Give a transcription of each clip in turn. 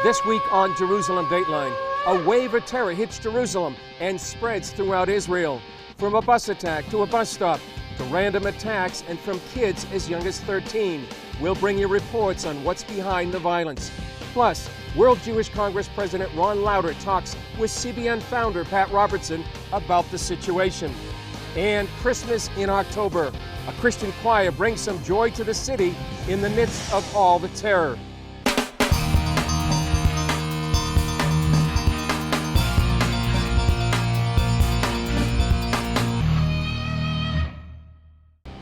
This week on Jerusalem Dateline, a wave of terror hits Jerusalem and spreads throughout Israel. From a bus attack to a bus stop, to random attacks, and from kids as young as 13. We'll bring you reports on what's behind the violence. Plus, World Jewish Congress President Ron Lauder talks with CBN founder Pat Robertson about the situation. And Christmas in October. A Christian choir brings some joy to the city in the midst of all the terror.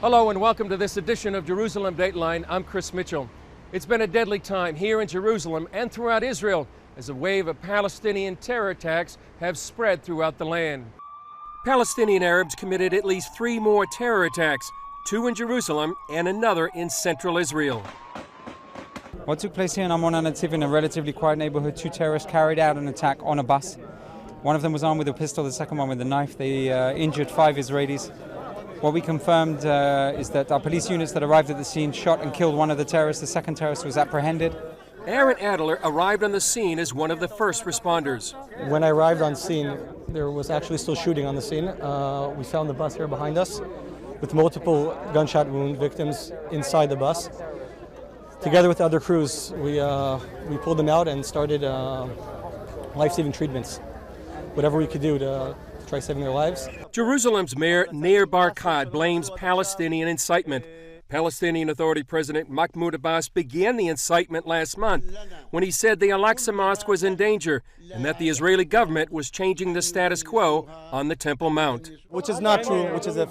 Hello and welcome to this edition of Jerusalem Dateline. I'm Chris Mitchell. It's been a deadly time here in Jerusalem and throughout Israel as a wave of Palestinian terror attacks have spread throughout the land. Palestinian Arabs committed at least 3 more terror attacks, 2 in Jerusalem and another in central Israel. What took place here in Amon HaNetziv in a relatively quiet neighborhood, 2 terrorists carried out an attack on a bus. One of them was armed with a pistol, the second one with a knife. They injured 5 Israelis. What we confirmed is that our police units that arrived at the scene shot and killed one of the terrorists. The second terrorist was apprehended. Aaron Adler arrived on the scene as one of the first responders. When I arrived on scene, there was actually still shooting on the scene. We found the bus here behind us with multiple gunshot wound victims inside the bus. Together with other crews, we pulled them out and started life-saving treatments. Whatever we could do to try saving their lives. Jerusalem's Mayor Nir Barkat blames Palestinian incitement. Palestinian Authority President Mahmoud Abbas began the incitement last month when he said the Al-Aqsa Mosque was in danger and that the Israeli government was changing the status quo on the Temple Mount. Which is not true, which is a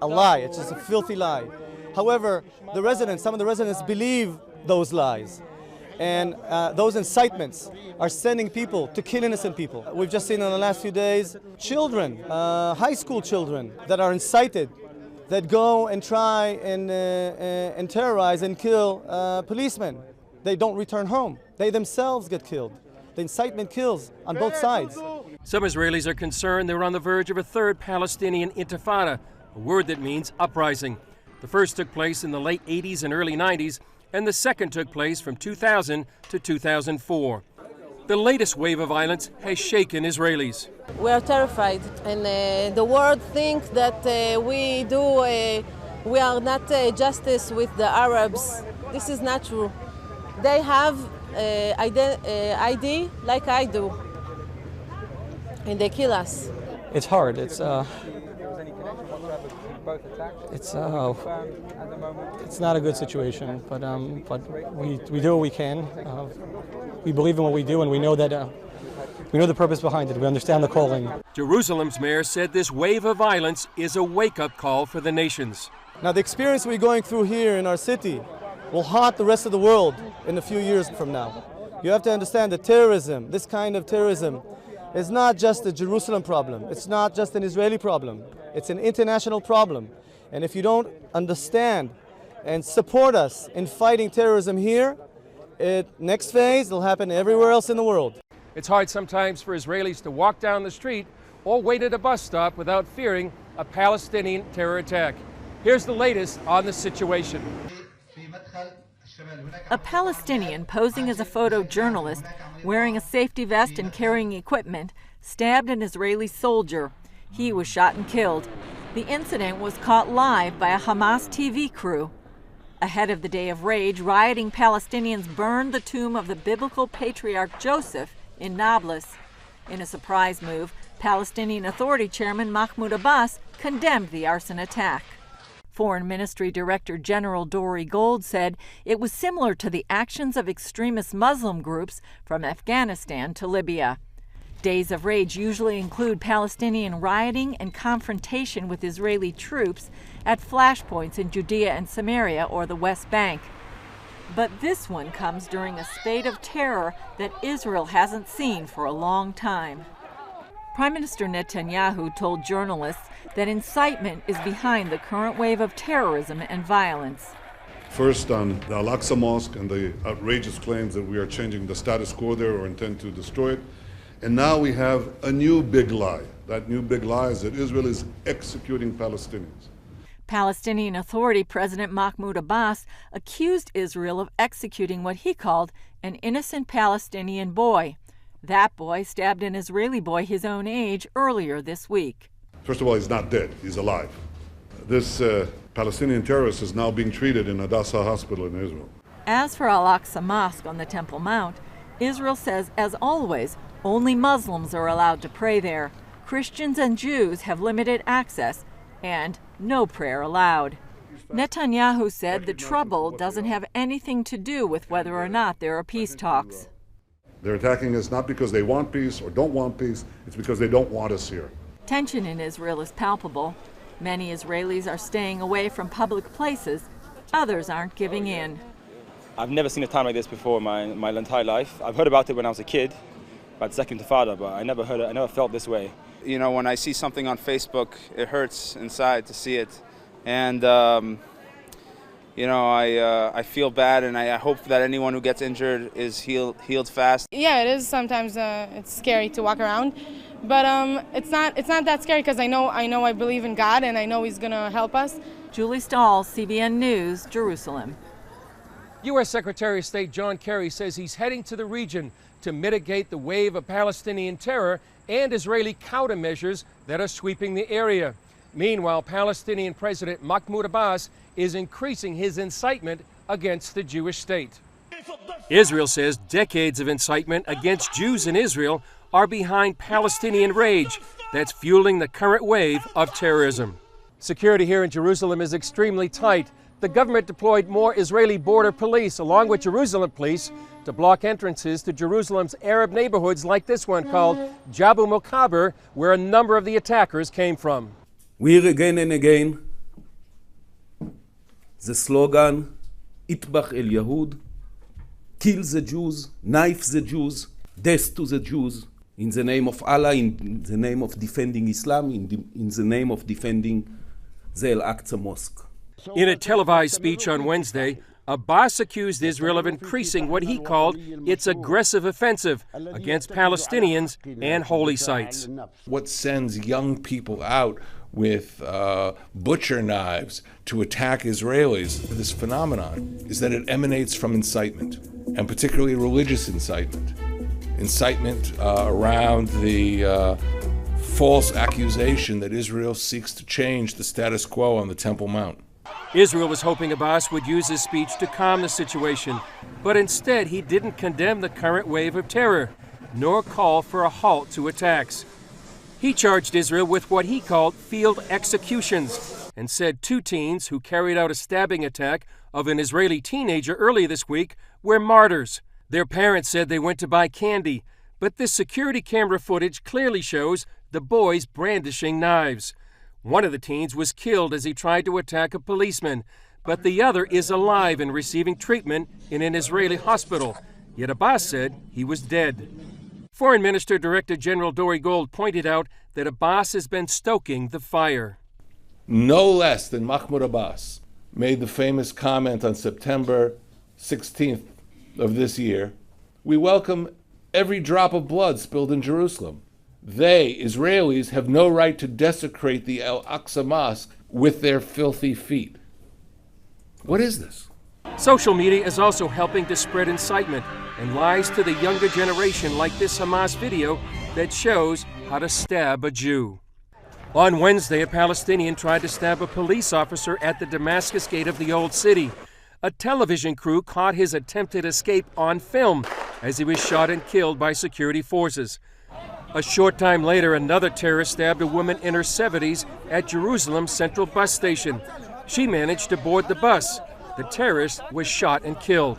lie. It's just a filthy lie. However, some of the residents believe those lies. And those incitements are sending people to kill innocent people. We've just seen in the last few days children, high school children, that are incited, that go and try and terrorize and kill policemen. They don't return home. They themselves get killed. The incitement kills on both sides. Some Israelis are concerned they're on the verge of a third Palestinian intifada, a word that means uprising. The first took place in the late 80s and early 90s, and the second took place from 2000 to 2004. The latest wave of violence has shaken Israelis. We are terrified, and the world thinks that we are not justice with the Arabs. This is not true. They have ID like I do, and they kill us. It's hard. It's not a good situation, but we do what we can. We believe in what we do, and we know that we know the purpose behind it. We understand the calling. Jerusalem's mayor said this wave of violence is a wake-up call for the nations. Now, the experience we're going through here in our city will haunt the rest of the world in a few years from now. You have to understand that terrorism, this kind of terrorism, is not just a Jerusalem problem. It's not just an Israeli problem. It's an international problem. And if you don't understand and support us in fighting terrorism here, next phase will happen everywhere else in the world. It's hard sometimes for Israelis to walk down the street or wait at a bus stop without fearing a Palestinian terror attack. Here's the latest on the situation. A Palestinian posing as a photojournalist, wearing a safety vest and carrying equipment, stabbed an Israeli soldier. He was shot and killed. The incident was caught live by a Hamas TV crew. Ahead of the Day of Rage, rioting Palestinians burned the tomb of the biblical patriarch Joseph in Nablus. In a surprise move, Palestinian Authority Chairman Mahmoud Abbas condemned the arson attack. Foreign Ministry Director General Dori Gold said it was similar to the actions of extremist Muslim groups from Afghanistan to Libya. Days of Rage usually include Palestinian rioting and confrontation with Israeli troops at flashpoints in Judea and Samaria or the West Bank. But this one comes during a spate of terror that Israel hasn't seen for a long time. Prime Minister Netanyahu told journalists that incitement is behind the current wave of terrorism and violence. First on the Al-Aqsa Mosque and the outrageous claims that we are changing the status quo there or intend to destroy it. And now we have a new big lie. That new big lie is that Israel is executing Palestinians. Palestinian Authority President Mahmoud Abbas accused Israel of executing what he called an innocent Palestinian boy. That boy stabbed an Israeli boy his own age earlier this week. First of all, he's not dead, he's alive. This Palestinian terrorist is now being treated in Hadassah Hospital in Israel. As for Al-Aqsa Mosque on the Temple Mount, Israel says, as always, only Muslims are allowed to pray there. Christians and Jews have limited access and no prayer allowed. Netanyahu said the trouble doesn't have anything to do with whether or not there are peace talks. They're attacking us not because they want peace or don't want peace, it's because they don't want us here. Tension in Israel is palpable. Many Israelis are staying away from public places. Others aren't giving in. I've never seen a time like this before in my entire life. I've heard about it when I was a kid, about the Second Intifada, but I never felt this way. You know, when I see something on Facebook, it hurts inside to see it. And, you know, I feel bad, and I hope that anyone who gets injured is healed fast. Yeah, it is sometimes it's scary to walk around, but it's not that scary because I know I believe in God and I know He's gonna help us. Julie Stahl, CBN News, Jerusalem. U.S. Secretary of State John Kerry says he's heading to the region to mitigate the wave of Palestinian terror and Israeli countermeasures that are sweeping the area. Meanwhile, Palestinian President Mahmoud Abbas is increasing his incitement against the Jewish state. Israel says decades of incitement against Jews in Israel are behind Palestinian rage that's fueling the current wave of terrorism. Security here in Jerusalem is extremely tight. The government deployed more Israeli border police along with Jerusalem police to block entrances to Jerusalem's Arab neighborhoods like this one called Jabu Mukaber, where a number of the attackers came from. We hear again and again the slogan, Itbach el Yahud, kill the Jews, knife the Jews, death to the Jews, in the name of Allah, in the name of defending Islam, in the name of defending the Al-Aqsa Mosque. In a televised speech on Wednesday, Abbas accused Israel of increasing what he called its aggressive offensive against Palestinians and holy sites. What sends young people out with butcher knives to attack Israelis, this phenomenon, is that it emanates from incitement, and particularly religious incitement. Incitement around the false accusation that Israel seeks to change the status quo on the Temple Mount. Israel was hoping Abbas would use his speech to calm the situation, but instead he didn't condemn the current wave of terror, nor call for a halt to attacks. He charged Israel with what he called field executions and said 2 teens who carried out a stabbing attack of an Israeli teenager early this week were martyrs. Their parents said they went to buy candy, but this security camera footage clearly shows the boys brandishing knives. One of the teens was killed as he tried to attack a policeman, but the other is alive and receiving treatment in an Israeli hospital. Yet Abbas said he was dead. Foreign Minister Director General Dori Gold pointed out that Abbas has been stoking the fire. No less than Mahmoud Abbas made the famous comment on September 16th of this year, "We welcome every drop of blood spilled in Jerusalem. They, Israelis, have no right to desecrate the Al-Aqsa Mosque with their filthy feet." What is this? Social media is also helping to spread incitement and lies to the younger generation, like this Hamas video that shows how to stab a Jew. On Wednesday, a Palestinian tried to stab a police officer at the Damascus gate of the Old City. A television crew caught his attempted escape on film as he was shot and killed by security forces. A short time later, another terrorist stabbed a woman in her 70s at Jerusalem's Central Bus Station. She managed to board the bus. The terrorist was shot and killed.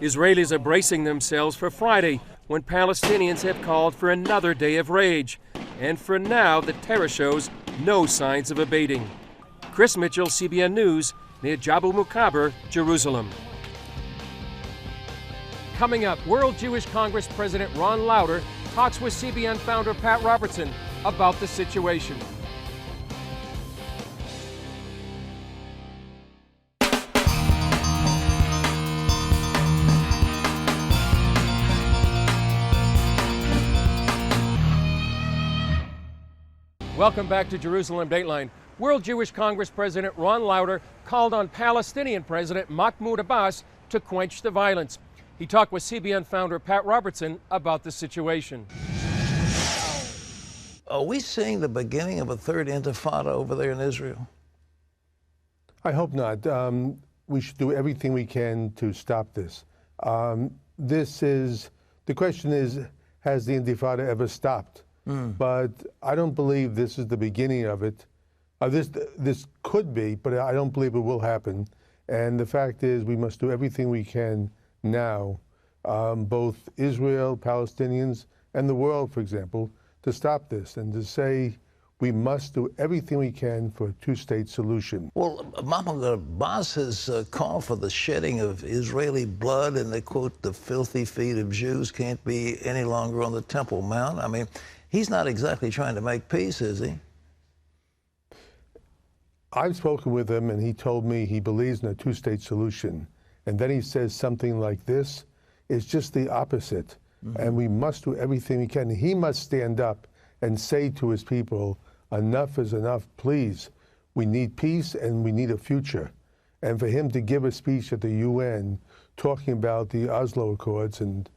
Israelis are bracing themselves for Friday, when Palestinians have called for another day of rage. And for now, the terror shows no signs of abating. Chris Mitchell, CBN News, near Jabu Mukaber, Jerusalem. Coming up, World Jewish Congress President Ron Lauder talks with CBN founder Pat Robertson about the situation. Welcome back to Jerusalem Dateline. World Jewish Congress President Ron Lauder called on Palestinian President Mahmoud Abbas to quench the violence. He talked with CBN founder Pat Robertson about the situation. Are we seeing the beginning of a third intifada over there in Israel? I hope not. We should do everything we can to stop this. The question is, has the intifada ever stopped? But I don't believe this is the beginning of it. This could be, but I don't believe it will happen. And the fact is, we must do everything we can now, both Israel, Palestinians, and the world, for example, to stop this and to say we must do everything we can for a two-state solution. Well, Mahmoud Abbas has called for the shedding of Israeli blood, and they quote, the filthy feet of Jews can't be any longer on the Temple Mount. I mean, he's not exactly trying to make peace, is he? I've spoken with him, and he told me he believes in a two-state solution. And then he says something like this. It's just the opposite. And we must do everything we can. He must stand up and say to his people, enough is enough, please. We need peace and we need a future. And for him to give a speech at the UN talking about the Oslo Accords and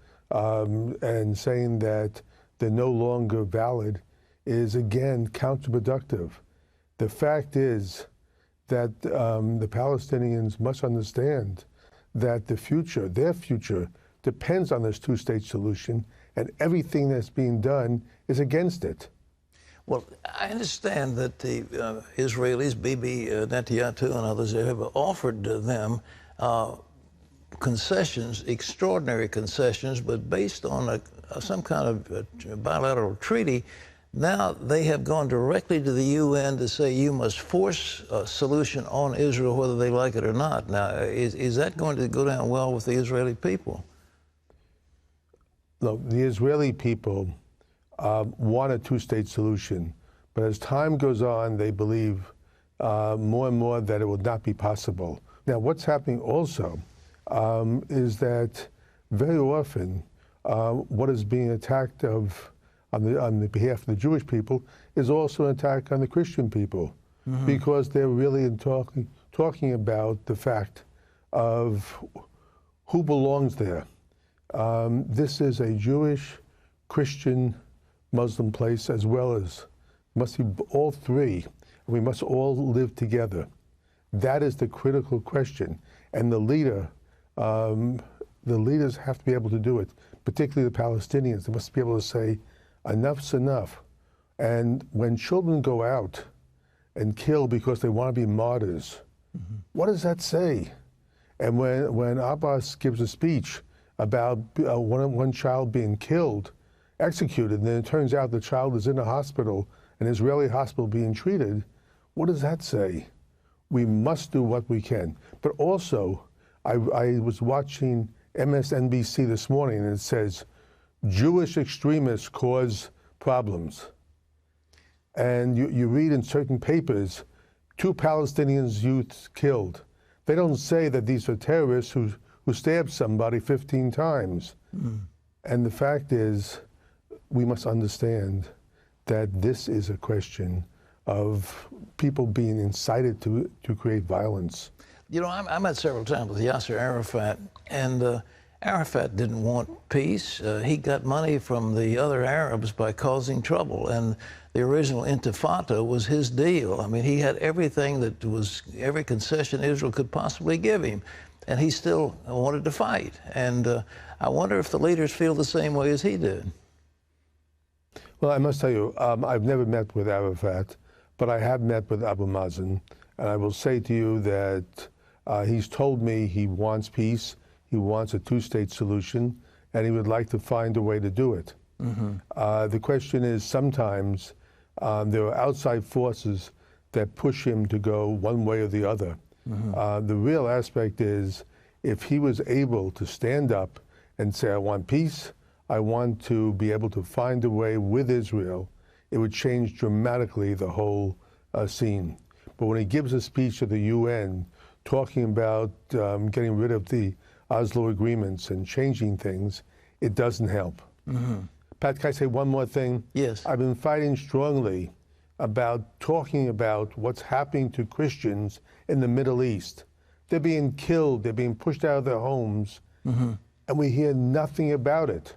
saying that they're no longer valid is, again, counterproductive. The fact is that the Palestinians must understand that the future, their future, depends on this two-state solution, and everything that's being done is against it. Well, I understand that the Israelis, Bibi Netanyahu and others, have offered them concessions, extraordinary concessions, but based on some kind of bilateral treaty. Now they have gone directly to the UN to say you must force a solution on Israel whether they like it or not. Now, is that going to go down well with the Israeli people? Look, the Israeli people want a two-state solution, but as time goes on, they believe more and more that it will not be possible. Now, what's happening also is that very often what is being attacked on the behalf of the Jewish people is also an attack on the Christian people, because they're really talking about the fact of who belongs there. This is a Jewish, Christian, Muslim place, as well as must be all three. We must all live together. That is the critical question, and the leaders have to be able to do it. Particularly the Palestinians, they must be able to say, enough's enough. And when children go out and kill because they want to be martyrs, what does that say? And when Abbas gives a speech about one child being killed, executed, and then it turns out the child is in a hospital, an Israeli hospital being treated, what does that say? We must do what we can. But also, I was watching MSNBC this morning, and it says, Jewish extremists cause problems. And you read in certain papers, 2 Palestinian youths killed. They don't say that these are terrorists who stabbed somebody 15 times. And the fact is, we must understand that this is a question of people being incited to create violence. You know, I met several times with Yasser Arafat, and Arafat didn't want peace. He got money from the other Arabs by causing trouble, and the original intifada was his deal. I mean, he had everything that was, every concession Israel could possibly give him, and he still wanted to fight. And I wonder if the leaders feel the same way as he did. Well, I must tell you, I've never met with Arafat, but I have met with Abu Mazen, and I will say to you that he's told me he wants peace, he wants a two-state solution, and he would like to find a way to do it. The question is, sometimes there are outside forces that push him to go one way or the other. The real aspect is, if he was able to stand up and say, I want peace, I want to be able to find a way with Israel, it would change dramatically the whole scene. But when he gives a speech at the UN talking about getting rid of the Oslo agreements and changing things, it doesn't help. Pat, can I say one more thing? Yes. I've been fighting strongly about talking about what's happening to Christians in the Middle East. They're being killed, they're being pushed out of their homes, and we hear nothing about it.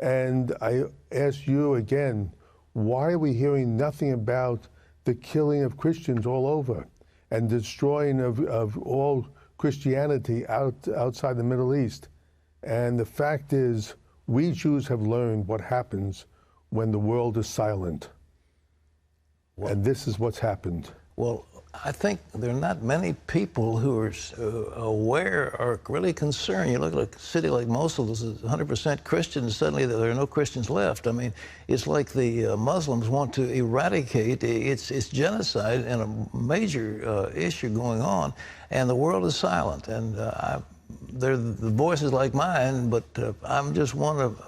And I ask you again, why are we hearing nothing about the killing of Christians all over and destroying of all Christianity outside the Middle East? And the fact is, we Jews have learned what happens when the world is silent. And this is what's happened. Well, I think there are not many people who are aware or really concerned. You look at a city like Mosul, this is 100% Christian, and suddenly there are no Christians left. I mean, it's like the Muslims want to eradicate. It's genocide and a major issue going on, and the world is silent. And they're the voices like mine, but I'm just one of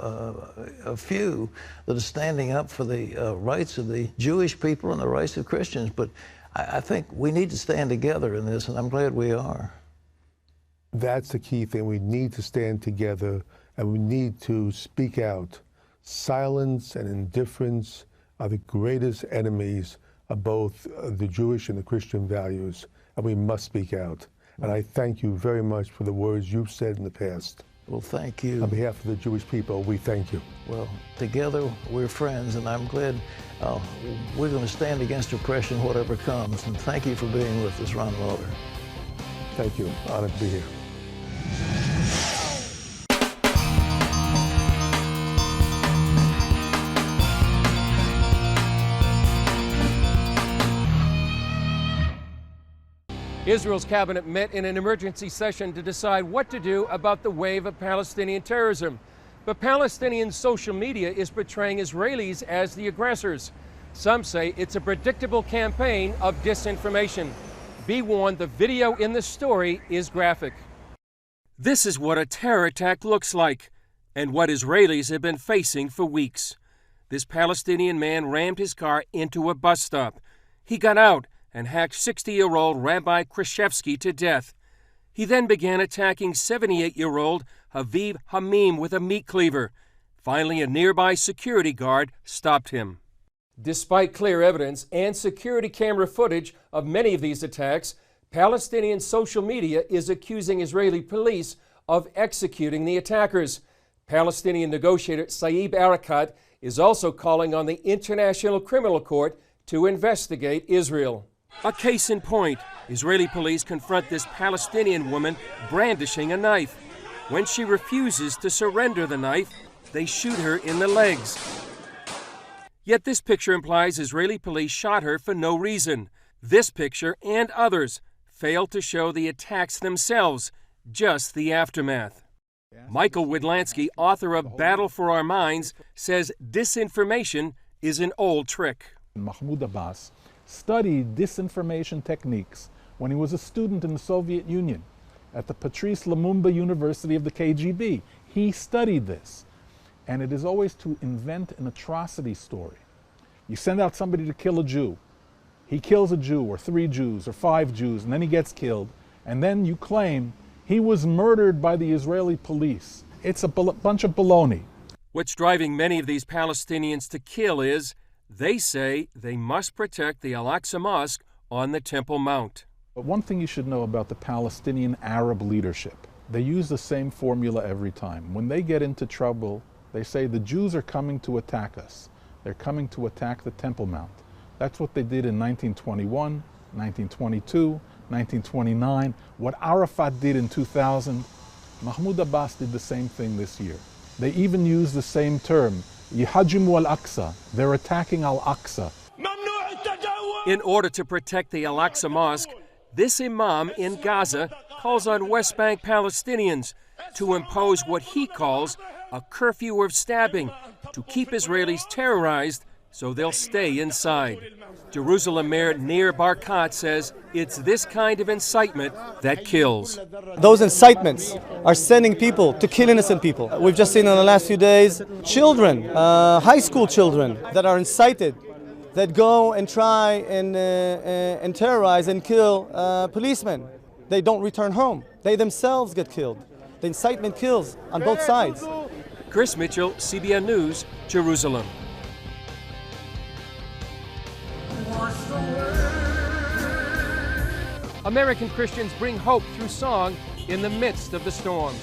a few that is standing up for the rights of the Jewish people and the rights of Christians. But I think we need to stand together in this, and I'm glad we are. That's the key thing. We need to stand together, and we need to speak out. Silence and indifference are the greatest enemies of both the Jewish and the Christian values, and we must speak out. And I thank you very much for the words you've said in the past. Well, thank you. On behalf of the Jewish people, we thank you. Well, together we're friends, and I'm glad we're going to stand against oppression, whatever comes. And thank you for being with us, Ron Lauder. Thank you. Honored to be here. Israel's cabinet met in an emergency session to decide what to do about the wave of Palestinian terrorism. But Palestinian social media is portraying Israelis as the aggressors. Some say it's a predictable campaign of disinformation. Be warned, the video in the story is graphic. This is what a terror attack looks like, and what Israelis have been facing for weeks. This Palestinian man rammed his car into a bus stop. He got out and hacked 60-year-old Rabbi Krashevsky to death. He then began attacking 78-year-old Haviv Hamim with a meat cleaver. Finally, a nearby security guard stopped him. Despite clear evidence and security camera footage of many of these attacks, Palestinian social media is accusing Israeli police of executing the attackers. Palestinian negotiator Saeb Erekat is also calling on the International Criminal Court to investigate Israel. A case in point, Israeli police confront this Palestinian woman brandishing a knife. When she refuses to surrender the knife, they shoot her in the legs. Yet this picture implies Israeli police shot her for no reason. This picture and others fail to show the attacks themselves, just the aftermath. Michael Widlansky, author of Battle for Our Minds, says disinformation is an old trick. Mahmoud Abbas studied disinformation techniques when he was a student in the Soviet Union at the Patrice Lumumba University of the KGB. He studied this, and it is always to invent an atrocity story. You send out somebody to kill a Jew. He kills a Jew, or 3 Jews, or 5 Jews, and then he gets killed, and then you claim he was murdered by the Israeli police. It's a bunch of baloney. What's driving many of these Palestinians to kill is they say they must protect the Al-Aqsa Mosque on the Temple Mount. But one thing you should know about the Palestinian Arab leadership, they use the same formula every time. When they get into trouble, they say the Jews are coming to attack us. They're coming to attack the Temple Mount. That's what they did in 1921, 1922, 1929. What Arafat did in 2000, Mahmoud Abbas did the same thing this year. They even use the same term, Yihajimu al-Aqsa. They're attacking al-Aqsa. In order to protect the Al-Aqsa Mosque, this imam in Gaza calls on West Bank Palestinians to impose what he calls a curfew of stabbing to keep Israelis terrorized so they'll stay inside. Jerusalem Mayor Nir Barkat says it's this kind of incitement that kills. Those incitements are sending people to kill innocent people. We've just seen in the last few days children, high school children that are incited, that go and try and terrorize and kill policemen. They don't return home. They themselves get killed. The incitement kills on both sides. Chris Mitchell, CBN News, Jerusalem. American Christians bring hope through song in the midst of the storm.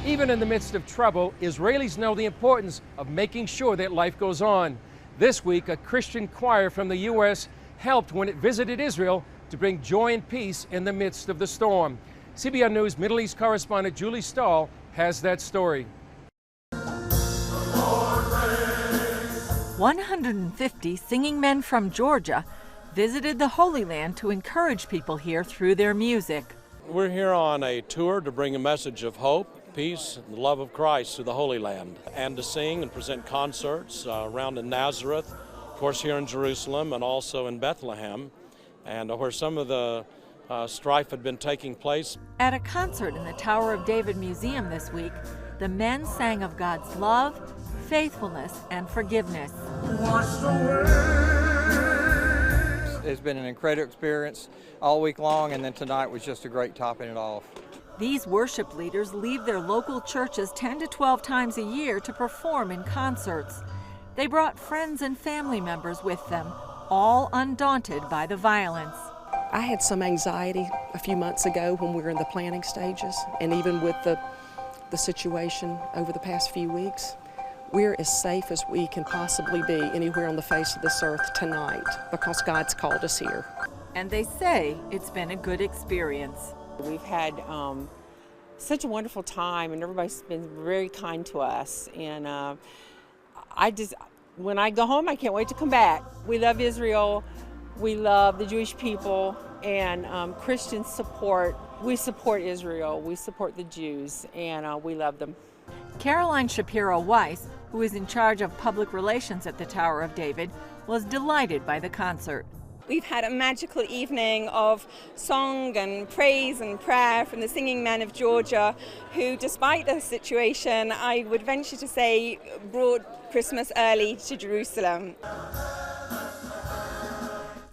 Even in the midst of trouble, Israelis know the importance of making sure that life goes on. This week, a Christian choir from the U.S. helped when it visited Israel to bring joy and peace in the midst of the storm. CBN News Middle East correspondent Julie Stahl has that story. 150 singing men from Georgia visited the Holy Land to encourage people here through their music. We're here on a tour to bring a message of hope, peace, and the love of Christ to the Holy Land, and to sing and present concerts around in Nazareth, of course here in Jerusalem, and also in Bethlehem, and where some of the strife had been taking place. At a concert in the Tower of David Museum this week, the men sang of God's love, faithfulness, and forgiveness. It's been an incredible experience all week long, and then tonight was just a great topping it off. These worship leaders leave their local churches 10 to 12 times a year to perform in concerts. They brought friends and family members with them, all undaunted by the violence. I had some anxiety a few months ago when we were in the planning stages, and even with the situation over the past few weeks. We're as safe as we can possibly be anywhere on the face of this earth tonight because God's called us here. And they say it's been a good experience. We've had such a wonderful time, and everybody's been very kind to us. And when I go home, I can't wait to come back. We love Israel, we love the Jewish people, and Christians support. We support Israel, we support the Jews, and we love them. Caroline Shapiro-Weiss, who is in charge of public relations at the Tower of David, was delighted by the concert. We've had a magical evening of song and praise and prayer from the singing men of Georgia, who, despite the situation, I would venture to say, brought Christmas early to Jerusalem.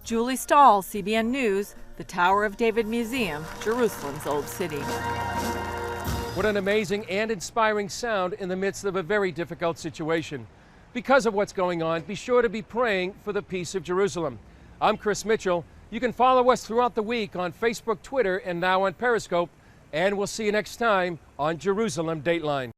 Julie Stahl, CBN News, the Tower of David Museum, Jerusalem's Old City. What an amazing and inspiring sound in the midst of a very difficult situation. Because of what's going on, be sure to be praying for the peace of Jerusalem. I'm Chris Mitchell. You can follow us throughout the week on Facebook, Twitter, and now on Periscope. And we'll see you next time on Jerusalem Dateline.